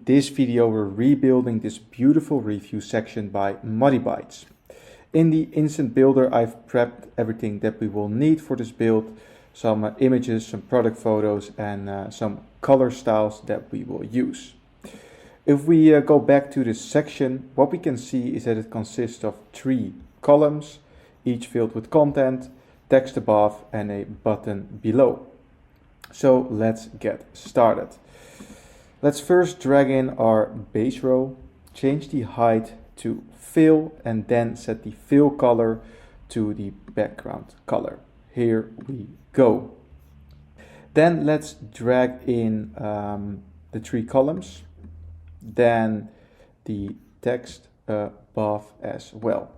this video we're rebuilding this beautiful review section by Muddy Bites. In the instant builder I've prepped everything that we will need for this build, some images, some product photos and some color styles that we will use. If we go back to this section, what we can see is that it consists of 3 columns, each filled with content, text above and a button below. So let's get started. Let's first drag in our base row, change the height to fill and then set the fill color to the background color. Here we go. Then let's drag in the 3 columns, then the text above as well.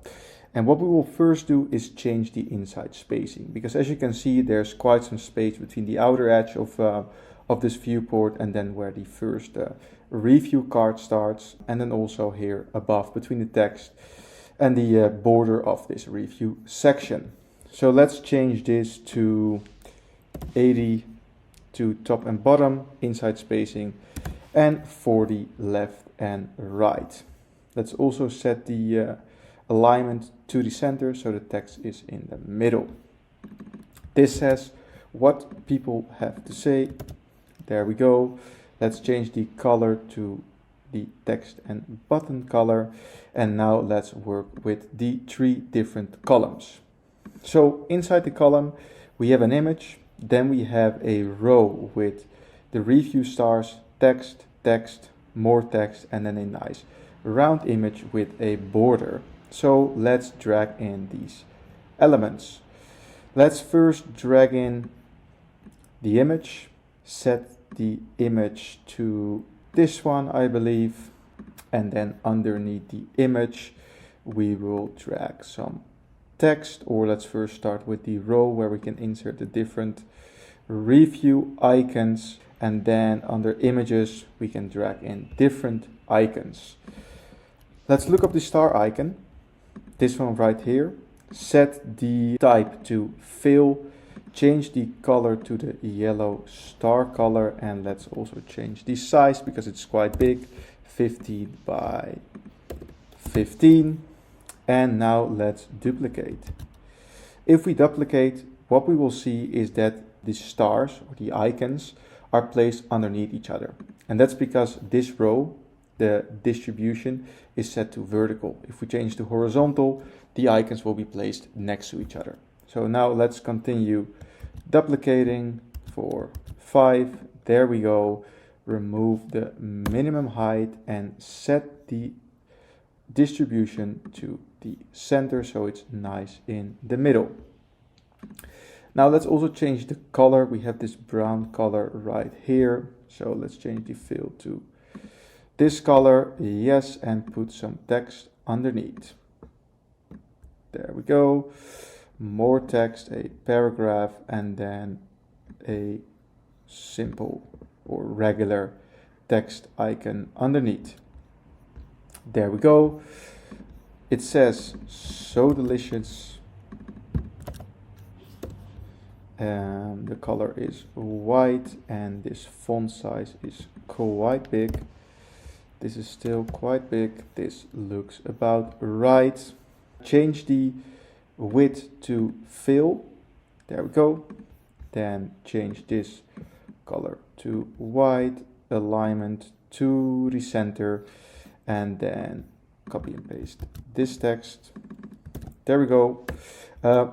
And what we will first do is change the inside spacing, because as you can see there's quite some space between the outer edge of this viewport and then where the first review card starts, and then also here above between the text and the border of this review section. So let's change this to 80 to top and bottom inside spacing and 40 left and right. Let's also set the alignment to the center so the text is in the middle. This says what people have to say. There we go. Let's change the color to the text and button color. And now let's work with the 3 different columns. So inside the column we have an image, then we have a row with the review stars, text, text, more text, and then a nice round image with a border. So let's drag in these elements. Let's first drag in the image, set the image to this one I believe, and then underneath the image we will drag some text, or let's first start with the row where we can insert the different review icons, and then under images we can drag in different icons. Let's look up the star icon, this one right here, set the type to fill, change the color to the yellow star color, and let's also change the size because it's quite big, 15 by 15. And now let's duplicate. If we duplicate, what we will see is that the stars or the icons are placed underneath each other. And that's because this row, the distribution, is set to vertical. If we change to horizontal, the icons will be placed next to each other. So now let's continue duplicating for 5. There we go. Remove the minimum height and set the distribution to the center so it's nice in the middle. Now let's also change the color. We have this brown color right here. So let's change the fill to this color, yes, and put some text underneath. There we go. More text, a paragraph, and then a simple or regular text icon underneath. There we go. It says so delicious. And the color is white and this font size is quite big. This is still quite big. This looks about right. Change the width to fill. There we go. Then change this color to white, alignment to the center, and then copy and paste this text. There we go.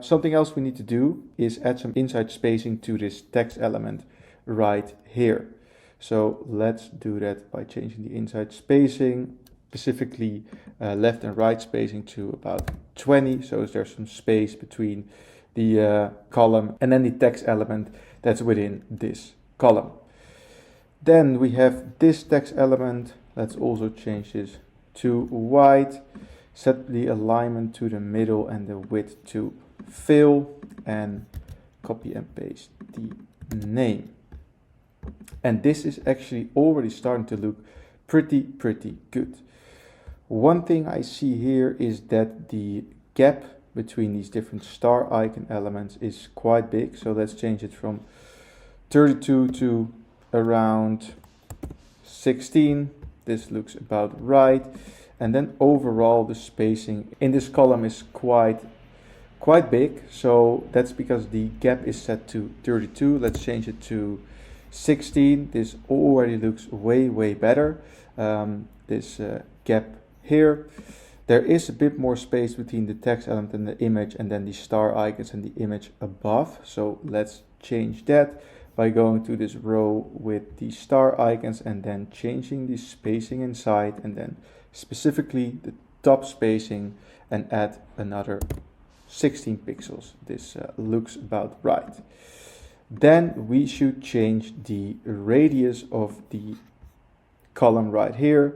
Something else we need to do is add some inside spacing to this text element right here. So let's do that by changing the inside spacing, specifically left and right spacing to about 20. So there's some space between the column and then the text element that's within this column. Then we have this text element. Let's also change this to white. Set the alignment to the middle and the width to fill, and copy and paste the name. And this is actually already starting to look pretty good. One thing I see here is that the gap between these different star icon elements is quite big. So let's change it from 32 to around 16. This looks about right. And then overall the spacing in this column is quite big, so that's because the gap is set to 32. Let's change it to 16. This already looks way better. This gap here. There is a bit more space between the text element and the image, and then the star icons and the image above. So let's change that by going to this row with the star icons and then changing the spacing inside, and then specifically the top spacing, and add another 16 pixels. This looks about right. Then we should change the radius of the column right here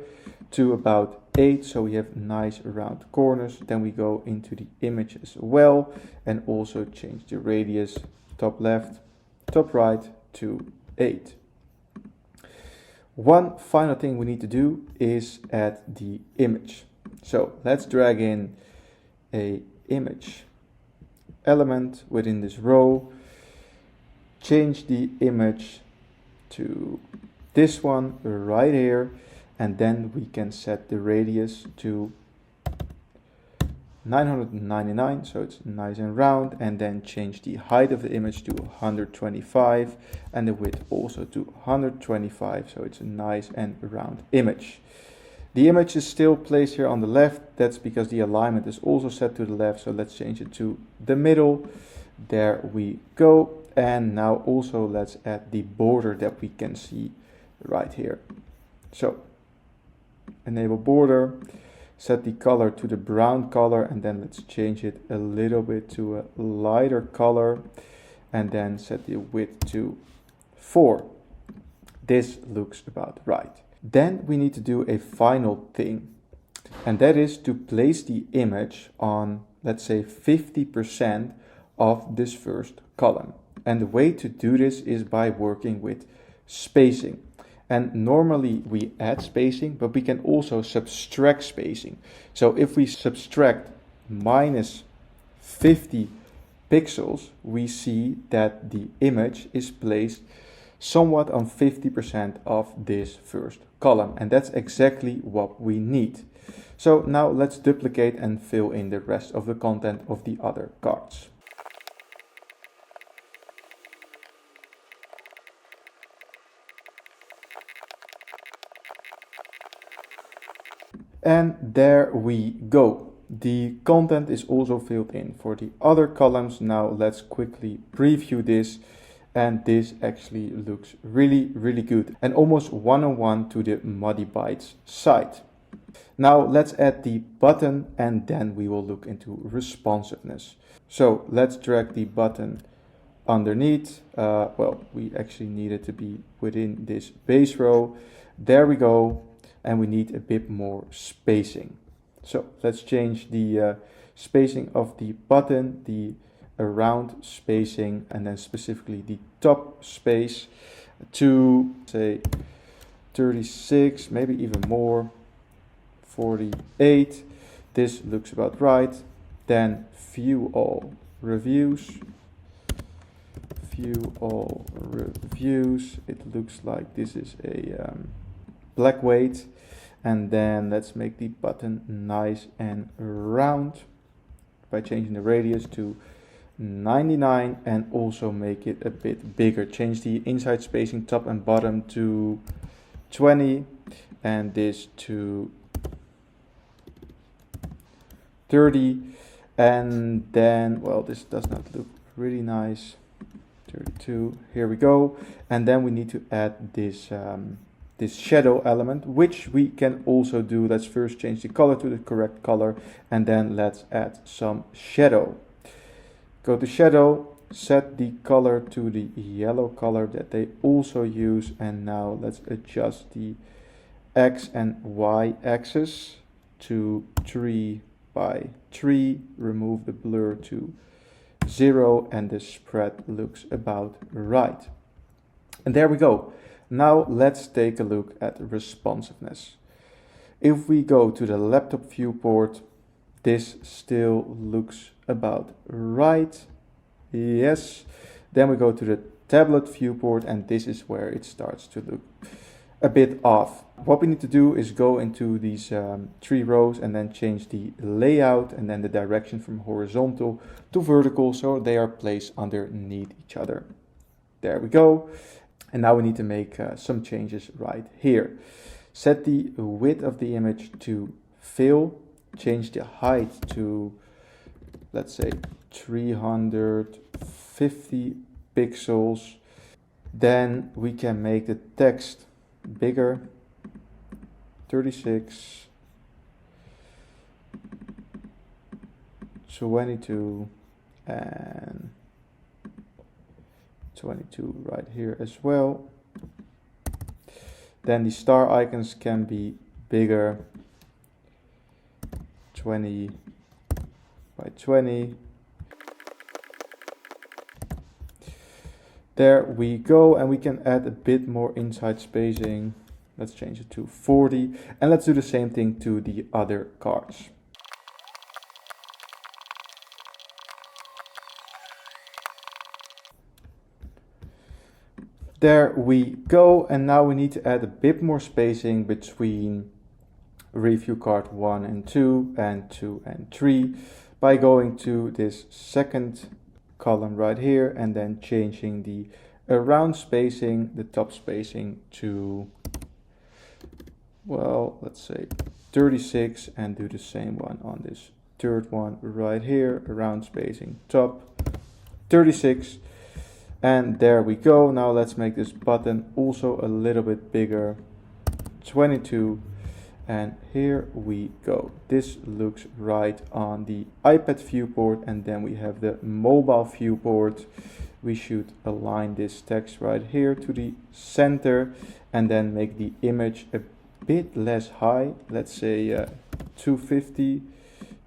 to about 8, so we have nice round corners. Then we go into the image as well and also change the radius top left, top right to 8. One final thing we need to do is add the image. So let's drag in a image element within this row, change the image to this one right here, and then we can set the radius to 999, so it's nice and round, and then change the height of the image to 125 and the width also to 125, so it's a nice and round image. The image is still placed here on the left. That's because the alignment is also set to the left, so let's change it to the middle. There we go. And now also let's add the border that we can see right here. So enable border, set the color to the brown color, and then let's change it a little bit to a lighter color, and then set the width to 4. This looks about right. Then we need to do a final thing, and that is to place the image on, let's say, 50% of this first column. And the way to do this is by working with spacing. And normally we add spacing, but we can also subtract spacing. So if we subtract minus 50 pixels, we see that the image is placed somewhat on 50% of this first column. And that's exactly what we need. So now let's duplicate and fill in the rest of the content of the other cards. And there we go. The content is also filled in for the other columns. Now let's quickly preview this. And this actually looks really good. And almost one-on-one to the Muddy Bites site. Now let's add the button, and then we will look into responsiveness. So let's drag the button underneath. Well, we actually need it to be within this base row. There we go. And we need a bit more spacing. So let's change the spacing of the button, the around spacing, and then specifically the top space to say 36, maybe even more, 48. This looks about right. Then view all reviews. View all reviews. It looks like this is a black weight, and then let's make the button nice and round by changing the radius to 99 and also make it a bit bigger. Change the inside spacing top and bottom to 20 and this to 30, and then, well, this does not look really nice, 32. Here we go. And then we need to add this this shadow element, which we can also do. Let's first change the color to the correct color, and then let's add some shadow. Go to shadow, set the color to the yellow color that they also use, and now let's adjust the X and Y axis to 3 by 3, remove the blur to 0, and the spread looks about right. And there we go. Now let's take a look at responsiveness. If we go to the laptop viewport, this still looks about right. Yes. Then we go to the tablet viewport, and this is where it starts to look a bit off. What we need to do is go into these 3 rows and then change the layout and then the direction from horizontal to vertical so they are placed underneath each other. There we go. And now we need to make some changes right here. Set the width of the image to fill, change the height to, let's say, 350 pixels. Then we can make the text bigger, 36, 22, and 22 right here as well. Then the star icons can be bigger, 20 by 20. There we go, and we can add a bit more inside spacing. Let's change it to 40, and let's do the same thing to the other cards. There we go, and now we need to add a bit more spacing between review card 1 and 2 and 2 and 3 by going to this second column right here and then changing the around spacing, the top spacing to, well, let's say 36, and do the same one on this third one right here, around spacing top 36. And there we go. Now let's make this button also a little bit bigger, 22. And here we go. This looks right on the iPad viewport, and then we have the mobile viewport. We should align this text right here to the center and then make the image a bit less high. Let's say 250.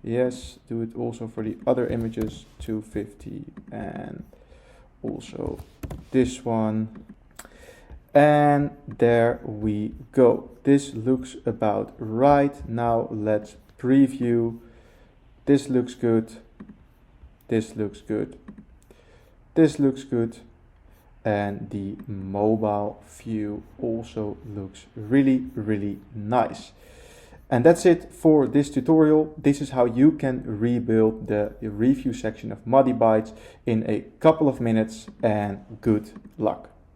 Yes, do it also for the other images, 250, and also this one. And there we go. This looks about right. Now let's preview. This looks good. This looks good. This looks good. And the mobile view also looks really, really nice. And that's it for this tutorial. This is how you can rebuild the review section of Muddy Bites in a couple of minutes, and good luck.